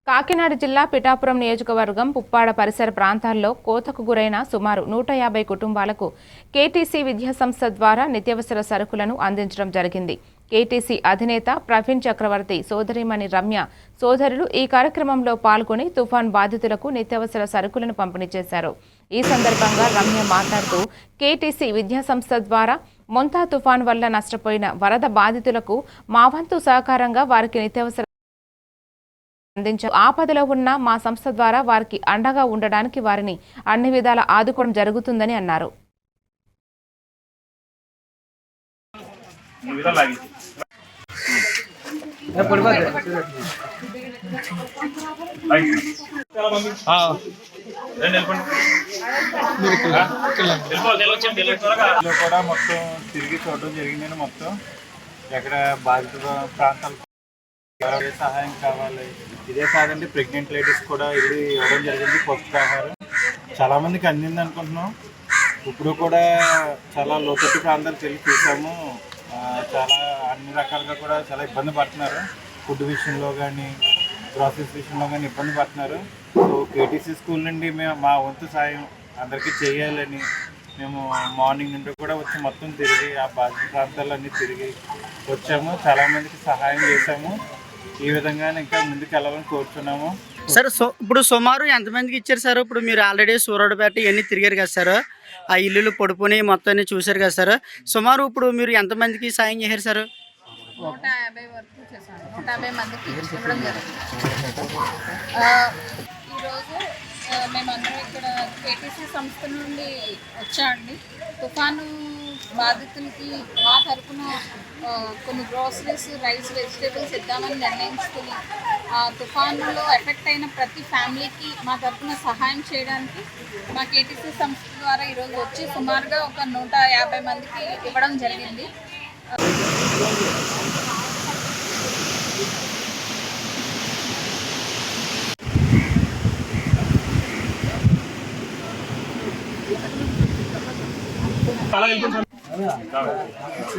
కాకినాడ జిల్లా పిఠాపురం నియోజకవర్గం పుప్పాడ పరిసర ప్రాంతాల్లో కోతకు గురైన సుమారు 150 కుటుంబాలకు కేటీసీ విద్యాసంస్థ ద్వారా నిత్యావసర సరుకులను అందించడం జరిగింది. కేటీసీ అధినేత ప్రవీణ్ చక్రవర్తి సోదరిమణి రమ్య సోదరులు ఈ కార్యక్రమంలో పాల్గొని తుఫాన్ బాధితులకు నిత్యావసర సరుకులను పంపిణీ చేశారు. ఈ సందర్భంగా రమ్య మాట్లాడుతూ కేటీసీ విద్యాసంస్థ ద్వారా మొంతా తుఫాన్ వల్ల నష్టపోయిన వరద బాధితులకు మా వంతు సహకారంగా వారికి నిత్యావసర ఆపదలో ఉన్న మా సంస్థ ద్వారా వారికి అండగా ఉండడానికి వారిని అన్ని విధాల ఆదుకోవడం జరుగుతుందని అన్నారు. కూడా మొత్తం తిరిగి చూడడం జరిగిందని మొత్తం ఎక్కడ బాధిత ప్రాంతాలు సహాయం కావాలి. ఇదే కాదండి, ప్రెగ్నెంట్ లేడీస్ కూడా ఇది ఇవ్వడం జరిగింది. పౌష్టికాహారం చాలా మందికి అందింది అనుకుంటున్నాం. ఇప్పుడు కూడా చాలా లోతట్టు ప్రాంతాలు వెళ్ళి చూసాము. చాలా అన్ని రకాలుగా కూడా చాలా ఇబ్బంది పడుతున్నారు. ఫుడ్ విషయంలో కానీ గ్రాసరీస్ విషయంలో కానీ ఇబ్బంది పడుతున్నారు. సో కేటీసీ స్కూల్ నుండి మేము మా వంతు సాయం అందరికీ చేయాలని మేము మార్నింగ్ నుండి కూడా వచ్చి మొత్తం తిరిగి ఆ బాధిత ప్రాంతాలన్నీ తిరిగి వచ్చాము. చాలామందికి సహాయం చేశాము. ఈ విధంగా ఇంకా ముందుకు వెళ్ళాలని కోరుతున్నాము. సార్ ఇప్పుడు సుమారు ఎంతమందికి ఇచ్చారు సార్? ఇప్పుడు మీరు ఆల్రెడీ సూర్యుడుపేట ఇవన్నీ తిరిగారు కదా సార్, ఆ ఇల్లులు పడుకుని మొత్తాన్ని చూశారు కదా సార్. సుమారు ఇప్పుడు మీరు ఎంతమందికి సాయం చేశారు సార్? 150 వరకు చేశాను. 150 మందికి ఇవ్వడం జరిగింది. ఈరోజు మేమందరం ఇక్కడ కేటీసీ సంస్థ నుండి వచ్చామండి. తుఫాను బాధితులకి మా తరఫున కొన్ని గ్రోసరీస్, రైస్, వెజిటేబుల్స్ ఇద్దామని నిర్ణయించుకుని ఆ తుఫానులో ఎఫెక్ట్ అయిన ప్రతి ఫ్యామిలీకి మా తరఫున సహాయం చేయడానికి మా కేటీసీ సంస్థ ద్వారా ఈరోజు వచ్చి సుమారుగా ఒక 150 మందికి ఇవ్వడం జరిగింది. అలా